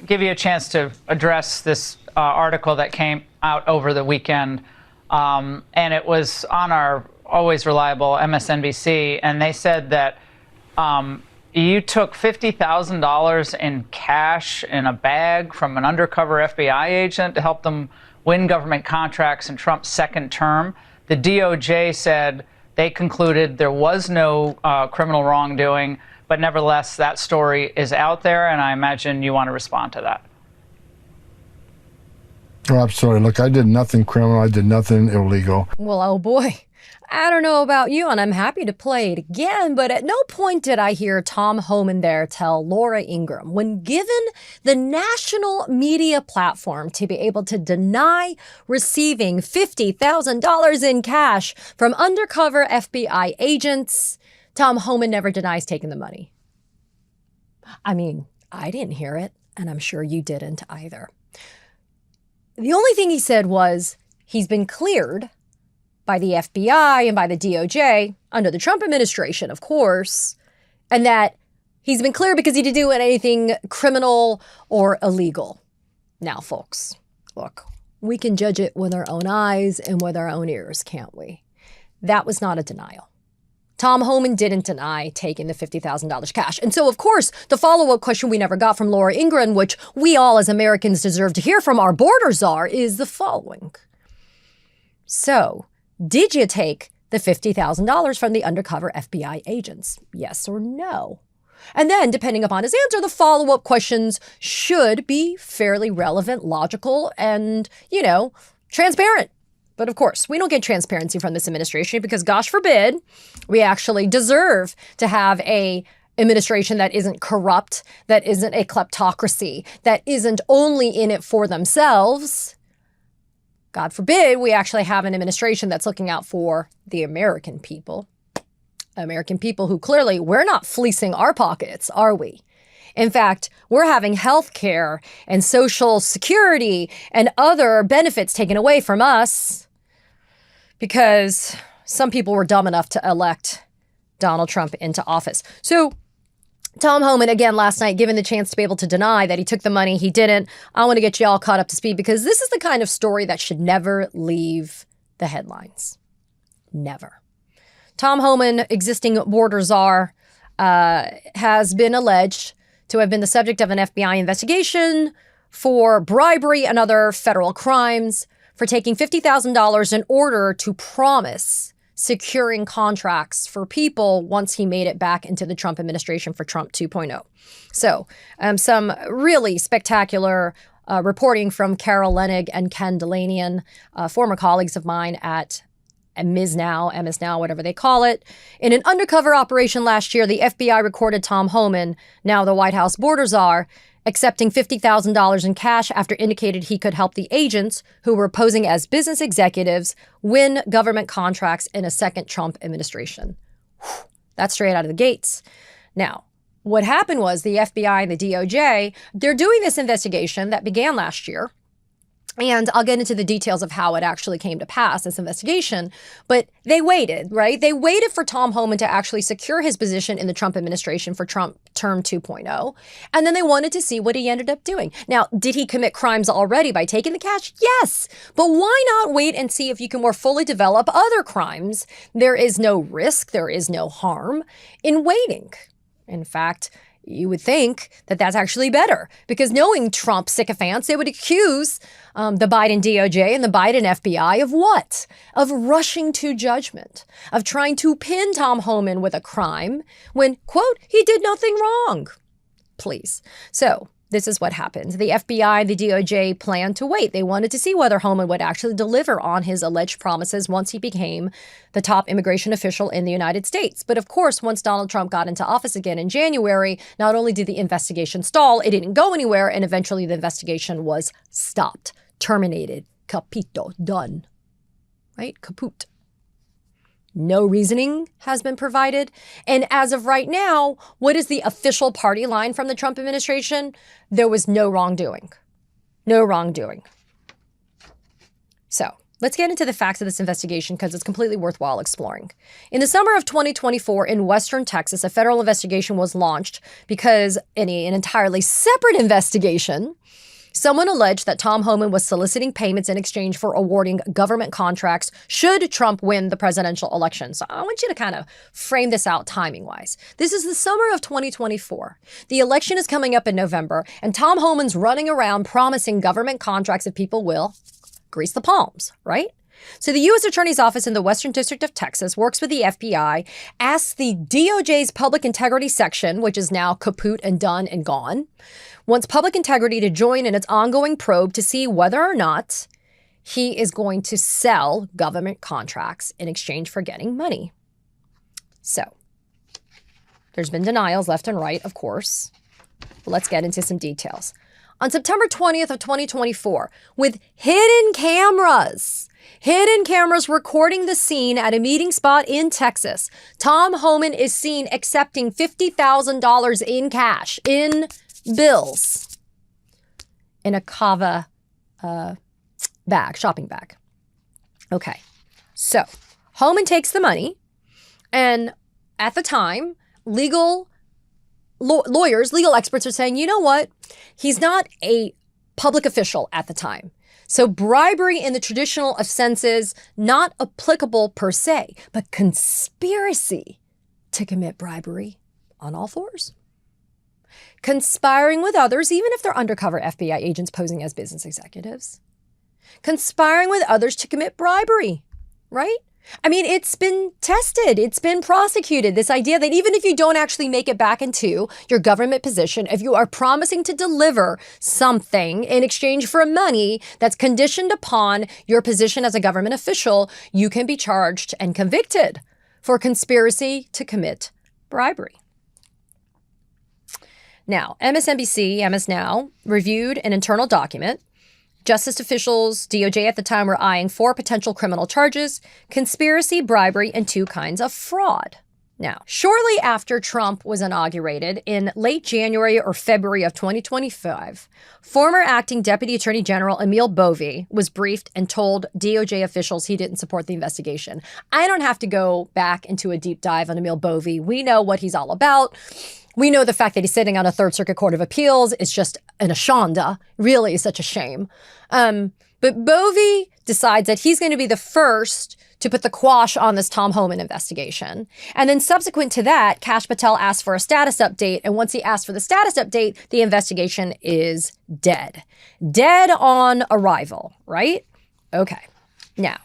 give you a chance to address this article that came out over the weekend. And it was on our always reliable MSNBC. And they said that you took $50,000 in cash in a bag from an undercover FBI agent to help them win government contracts in Trump's second term. The DOJ said they concluded there was no criminal wrongdoing, but nevertheless, that story is out there, and I imagine you want to respond to that. Oh, absolutely. Look, I did nothing criminal. I did nothing illegal. Well, oh boy. I don't know about you, and I'm happy to play it again, but at no point did I hear Tom Homan there tell Laura Ingraham, when given the national media platform to be able to deny receiving $50,000 in cash from undercover FBI agents, Tom Homan never denies taking the money. I mean, I didn't hear it, and I'm sure you didn't either. The only thing he said was he's been cleared by the FBI and by the DOJ under the Trump administration, of course, and that he's been cleared because he didn't do anything criminal or illegal. Now, folks, look, we can judge it with our own eyes and with our own ears, can't we? That was not a denial. Tom Homan didn't deny taking the $50,000 cash. And so, of course, the follow-up question we never got from Laura Ingraham, which we all as Americans deserve to hear from our Border Czar, is the following. So, did you take the $50,000 from the undercover FBI agents? Yes or no? And then, depending upon his answer, the follow-up questions should be fairly relevant, logical, and, transparent. But of course, we don't get transparency from this administration because, gosh forbid, we actually deserve to have a administration that isn't corrupt, that isn't a kleptocracy, that isn't only in it for themselves. God forbid we actually have an administration that's looking out for the American people. American people who clearly, we're not fleecing our pockets, are we? In fact, we're having health care and social security and other benefits taken away from us because some people were dumb enough to elect Donald Trump into office. So Tom Homan, again, last night, given the chance to be able to deny that he took the money, he didn't. I want to get you all caught up to speed because this is the kind of story that should never leave the headlines. Never. Tom Homan, existing Border Czar, has been alleged to have been the subject of an FBI investigation for bribery and other federal crimes for taking $50,000 in order to promise securing contracts for people once he made it back into the Trump administration for Trump 2.0. So some really spectacular reporting from Carol Leonnig and Ken Delanian, former colleagues of mine at MS Now, whatever they call it. In an undercover operation last year, the FBI recorded Tom Homan, now the White House Border Czar, accepting $50,000 in cash after indicated he could help the agents who were posing as business executives win government contracts in a second Trump administration. Whew, that's straight out of the gates. Now, what happened was the FBI and the DOJ, they're doing this investigation that began last year. And I'll get into the details of how it actually came to pass, this investigation. But they waited, right? They waited for Tom Homan to actually secure his position in the Trump administration for Trump term 2.0. And then they wanted to see what he ended up doing. Now, did he commit crimes already by taking the cash? Yes. But why not wait and see if you can more fully develop other crimes? There is no risk, there is no harm in waiting. In fact, you would think that that's actually better because knowing Trump sycophants, they would accuse the Biden DOJ and the Biden FBI of what? Of rushing to judgment, of trying to pin Tom Homan with a crime when, quote, he did nothing wrong. Please. So this is what happened. The FBI and the DOJ planned to wait. They wanted to see whether Homan would actually deliver on his alleged promises once he became the top immigration official in the United States. But of course, once Donald Trump got into office again in January, not only did the investigation stall, it didn't go anywhere, and eventually the investigation was stopped, terminated, capito, done, right? Kaput. No reasoning has been provided. And as of right now, what is the official party line from the Trump administration? There was no wrongdoing. No wrongdoing. So let's get into the facts of this investigation because it's completely worthwhile exploring. In the summer of 2024 in Western Texas, a federal investigation was launched because in an entirely separate investigation, someone alleged that Tom Homan was soliciting payments in exchange for awarding government contracts should Trump win the presidential election. So I want you to kind of frame this out timing-wise. This is the summer of 2024. The election is coming up in November, and Tom Homan's running around promising government contracts if people will grease the palms, right? So the U.S. Attorney's Office in the Western District of Texas works with the FBI, asks the DOJ's Public Integrity Section, which is now kaput and done and gone, wants Public Integrity to join in its ongoing probe to see whether or not he is going to sell government contracts in exchange for getting money. So there's been denials left and right, of course. But let's get into some details. On September 20th of 2024, with hidden cameras recording the scene at a meeting spot in Texas, Tom Homan is seen accepting $50,000 in cash, in bills, in a kava bag, shopping bag. Okay, so Homan takes the money, and at the time, legal experts are saying, you know what? He's not a public official at the time. So bribery in the traditional sense is not applicable per se, but conspiracy to commit bribery on all fours. Conspiring with others, even if they're undercover FBI agents posing as business executives. Conspiring with others to commit bribery, right? I mean, it's been tested. It's been prosecuted. This idea that even if you don't actually make it back into your government position, if you are promising to deliver something in exchange for money that's conditioned upon your position as a government official, you can be charged and convicted for conspiracy to commit bribery. Now, MSNBC, MS Now, reviewed an internal document. Justice officials, DOJ at the time, were eyeing 4 potential criminal charges: conspiracy, bribery, and 2 kinds of fraud. Now, shortly after Trump was inaugurated in late January or February of 2025, former acting Deputy Attorney General Emil Bovee was briefed and told DOJ officials he didn't support the investigation. I don't have to go back into a deep dive on Emil Bovee. We know what he's all about. We know the fact that he's sitting on a Third Circuit Court of Appeals is just an ashanda. Really is such a shame. But Bovee decides that he's going to be the first to put the quash on this Tom Homan investigation. And then subsequent to that, Kash Patel asked for a status update. And once he asked for the status update, the investigation is dead. Dead on arrival, right? Okay. Now,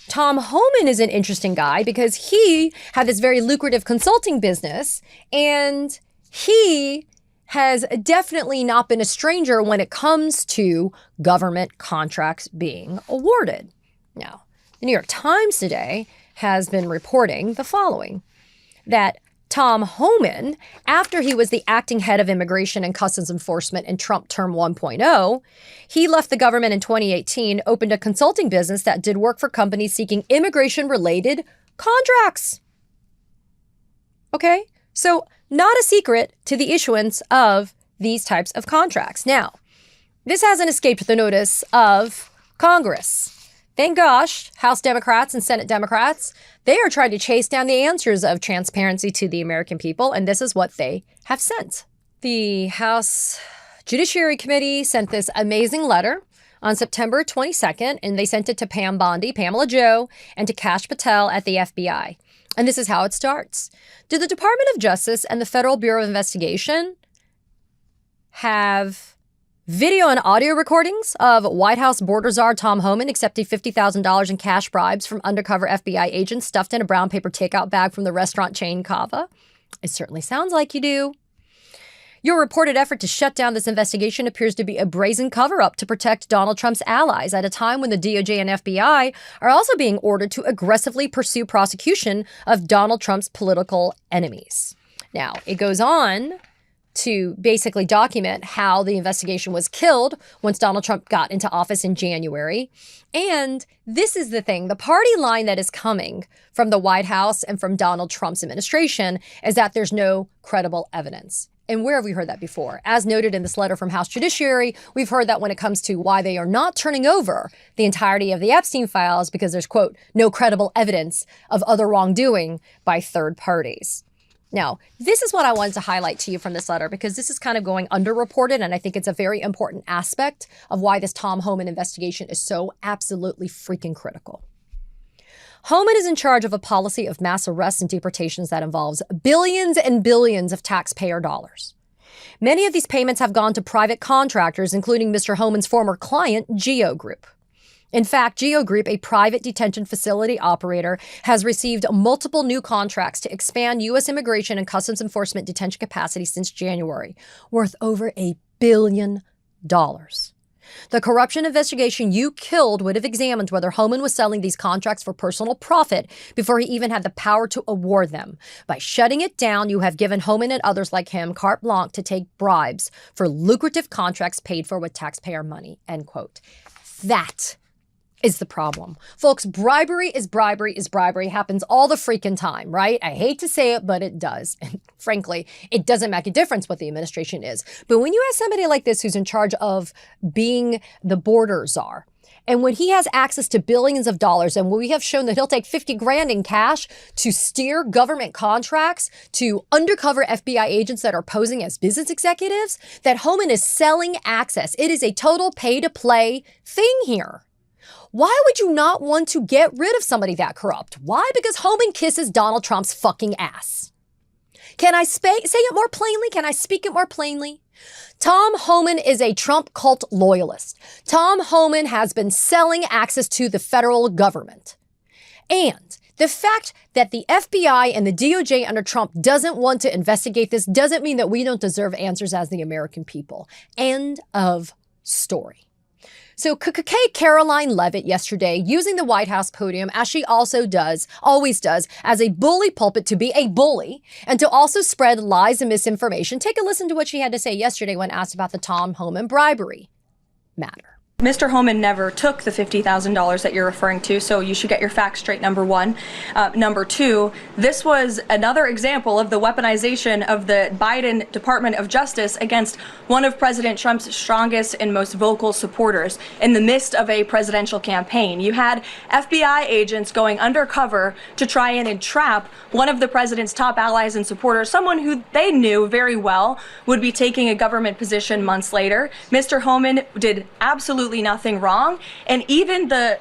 Tom Homan is an interesting guy because he had this very lucrative consulting business, and he has definitely not been a stranger when it comes to government contracts being awarded. Now, the New York Times today has been reporting the following, that Tom Homan, after he was the acting head of Immigration and Customs Enforcement in Trump Term 1.0, he left the government in 2018, opened a consulting business that did work for companies seeking immigration-related contracts. Okay, so not a secret to the issuance of these types of contracts. Now, this hasn't escaped the notice of Congress. Thank gosh, House Democrats and Senate Democrats, they are trying to chase down the answers of transparency to the American people, and this is what they have sent. The House Judiciary Committee sent this amazing letter on September 22nd, and they sent it to Pam Bondi, Pamela Joe, and to Kash Patel at the FBI. And this is how it starts. Do the Department of Justice and the Federal Bureau of Investigation have video and audio recordings of White House Border Czar Tom Homan accepting $50,000 in cash bribes from undercover FBI agents stuffed in a brown paper takeout bag from the restaurant chain Cava? It certainly sounds like you do. Your reported effort to shut down this investigation appears to be a brazen cover-up to protect Donald Trump's allies at a time when the DOJ and FBI are also being ordered to aggressively pursue prosecution of Donald Trump's political enemies. Now, it goes on to basically document how the investigation was killed once Donald Trump got into office in January. And this is the thing, the party line that is coming from the White House and from Donald Trump's administration is that there's no credible evidence. And where have we heard that before? As noted in this letter from House Judiciary, we've heard that when it comes to why they are not turning over the entirety of the Epstein files because there's, quote, no credible evidence of other wrongdoing by third parties. Now, this is what I wanted to highlight to you from this letter because this is kind of going underreported, and I think it's a very important aspect of why this Tom Homan investigation is so absolutely freaking critical. Homan is in charge of a policy of mass arrests and deportations that involves billions and billions of taxpayer dollars. Many of these payments have gone to private contractors, including Mr. Homan's former client, Geo Group. In fact, Geo Group, a private detention facility operator, has received multiple new contracts to expand U.S. immigration and customs enforcement detention capacity since January, worth over $1 billion. The corruption investigation You Killed would have examined whether Homan was selling these contracts for personal profit before he even had the power to award them. By shutting it down, you have given Homan and others like him carte blanche to take bribes for lucrative contracts paid for with taxpayer money, end quote. That is the problem. Folks, bribery is bribery, happens all the freaking time, right? I hate to say it, but it does. And frankly, it doesn't make a difference what the administration is. But when you have somebody like this who's in charge of being the Border Czar, and when he has access to billions of dollars, and we have shown that he'll take 50 grand in cash to steer government contracts to undercover FBI agents that are posing as business executives, that Homan is selling access. It is a total pay-to-play thing here. Why would you not want to get rid of somebody that corrupt? Why? Because Homan kisses Donald Trump's fucking ass. Can I say it more plainly? Can I speak it more plainly? Tom Homan is a Trump cult loyalist. Tom Homan has been selling access to the federal government. And the fact that the FBI and the DOJ under Trump doesn't want to investigate this doesn't mean that we don't deserve answers as the American people. End of story. So Caroline Leavitt yesterday, using the White House podium, as she also always does, as a bully pulpit to be a bully and to also spread lies and misinformation. Take a listen to what she had to say yesterday when asked about the Tom Homan bribery matter. Mr. Homan never took the $50,000 that you're referring to, so you should get your facts straight, number one. Number two, this was another example of the weaponization of the Biden Department of Justice against one of President Trump's strongest and most vocal supporters in the midst of a presidential campaign. You had FBI agents going undercover to try and entrap one of the president's top allies and supporters, someone who they knew very well would be taking a government position months later. Mr. Homan did absolutely nothing wrong, and even the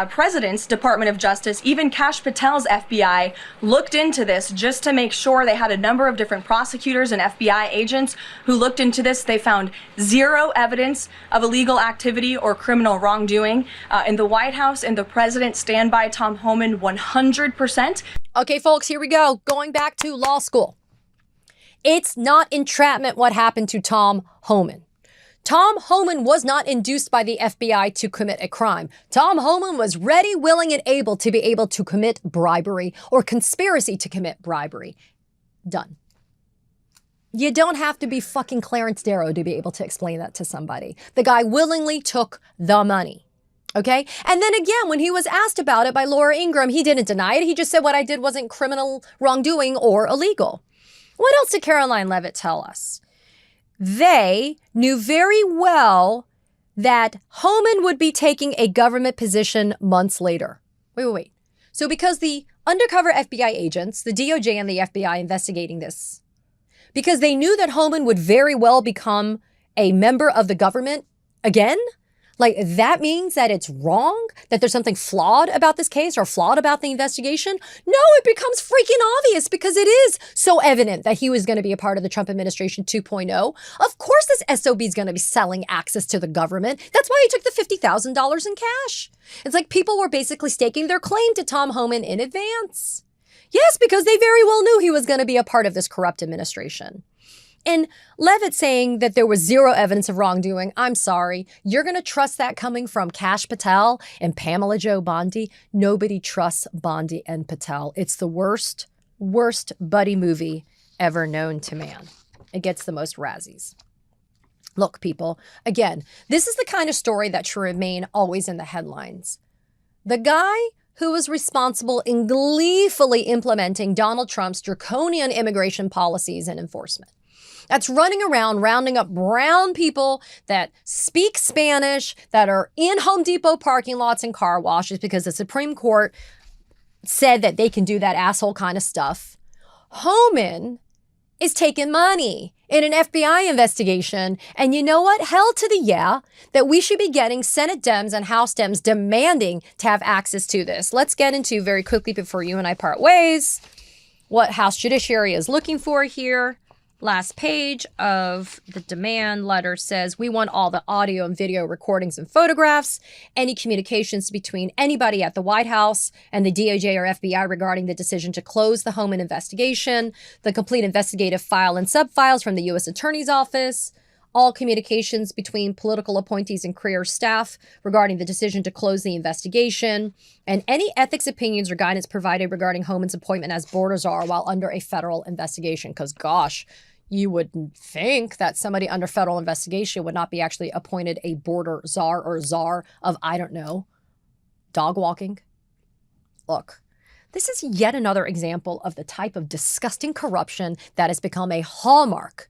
president's Department of Justice, even Kash Patel's FBI, looked into this just to make sure. They had a number of different prosecutors and FBI agents who looked into this. They found zero evidence of illegal activity or criminal wrongdoing in the White House, and the president stand by Tom Homan 100%. Okay, folks, here we go. Going back to law school. It's not entrapment what happened to Tom Homan. Tom Homan was not induced by the FBI to commit a crime. Tom Homan was ready, willing, and able to be able to commit bribery or conspiracy to commit bribery. Done. You don't have to be fucking Clarence Darrow to be able to explain that to somebody. The guy willingly took the money. Okay? And then again, when he was asked about it by Laura Ingraham, he didn't deny it. He just said what I did wasn't criminal wrongdoing or illegal. What else did Caroline Leavitt tell us? They knew very well that Homan would be taking a government position months later. Wait. So because the undercover FBI agents, the DOJ and the FBI investigating this, because they knew that Homan would very well become a member of the government again, like that means that it's wrong, that there's something flawed about this case or flawed about the investigation? No, it becomes freaking obvious because it is so evident that he was going to be a part of the Trump administration 2.0. Of course this SOB is going to be selling access to the government. That's why he took the $50,000 in cash. It's like people were basically staking their claim to Tom Homan in advance. Yes, because they very well knew he was going to be a part of this corrupt administration. And Leavitt saying that there was zero evidence of wrongdoing, I'm sorry. You're going to trust that coming from Kash Patel and Pamela Jo Bondi? Nobody trusts Bondi and Patel. It's the worst buddy movie ever known to man. It gets the most Razzies. Look, people, again, this is the kind of story that should remain always in the headlines. The guy who was responsible in gleefully implementing Donald Trump's draconian immigration policies and enforcement. that's running around rounding up brown people that speak Spanish, that are in Home Depot parking lots and car washes because the Supreme Court said that they can do that asshole kind of stuff. Homan is taking money in an FBI investigation. And you know what? Hell to the yeah, that we should be getting Senate Dems and House Dems demanding to have access to this. Let's get into very quickly before you and I part ways what House Judiciary is looking for here. Last page of the demand letter says, we want all the audio and video recordings and photographs, any communications between anybody at the White House and the DOJ or FBI regarding the decision to close the Homan investigation, the complete investigative file and subfiles from the U.S. Attorney's Office, all communications between political appointees and career staff regarding the decision to close the investigation, and any ethics opinions or guidance provided regarding Homan's appointment as Border Czar while under a federal investigation. Because gosh, you wouldn't think that somebody under federal investigation would not be actually appointed a Border Czar or czar of, I don't know, dog walking. Look, this is yet another example of the type of disgusting corruption that has become a hallmark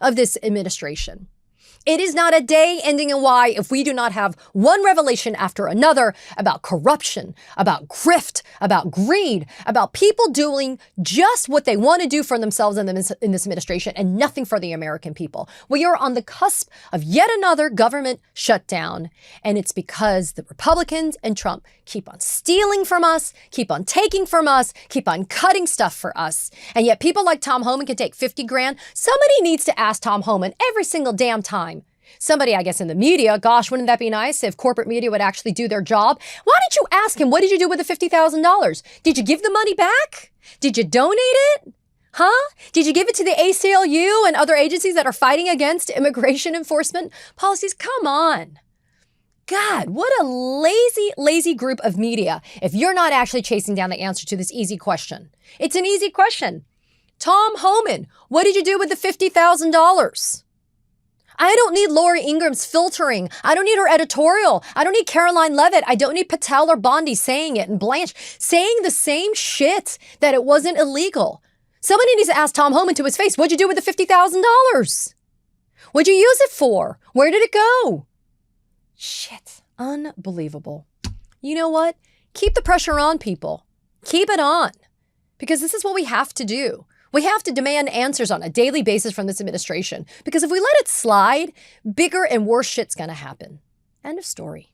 of this administration. It is not a day ending in Y if we do not have one revelation after another about corruption, about grift, about greed, about people doing just what they want to do for themselves in this administration and nothing for the American people. We are on the cusp of yet another government shutdown. And it's because the Republicans and Trump keep on stealing from us, keep on taking from us, keep on cutting stuff for us. And yet people like Tom Homan can take 50 grand. Somebody needs to ask Tom Homan every single damn time. Somebody, I guess, in the media, gosh, wouldn't that be nice if corporate media would actually do their job? Why don't you ask him, what did you do with the $50,000? Did you give the money back? Did you donate it? Huh? Did you give it to the ACLU and other agencies that are fighting against immigration enforcement policies? Come on. God, what a lazy group of media if you're not actually chasing down the answer to this easy question. It's an easy question. Tom Homan, what did you do with the $50,000? I don't need Laura Ingram's filtering. I don't need her editorial. I don't need Caroline Levitt. I don't need Patel or Bondi saying it and Blanche saying the same shit that it wasn't illegal. Somebody needs to ask Tom Homan to his face, what'd you do with the $50,000? What'd you use it for? Where did it go? Shit, unbelievable. You know what? Keep the pressure on, people. Keep it on. Because this is what we have to do. We have to demand answers on a daily basis from this administration. Because if we let it slide, bigger and worse shit's gonna happen. End of story.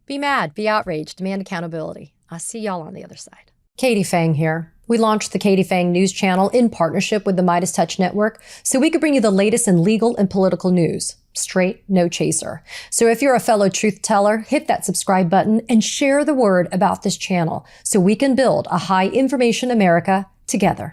Be mad, be outraged, demand accountability. I'll see y'all on the other side. Katie Phang here. We launched the Katie Phang News Channel in partnership with the Midas Touch Network so we could bring you the latest in legal and political news. Straight, no chaser. So if you're a fellow truth teller, hit that subscribe button and share the word about this channel so we can build a high information America together.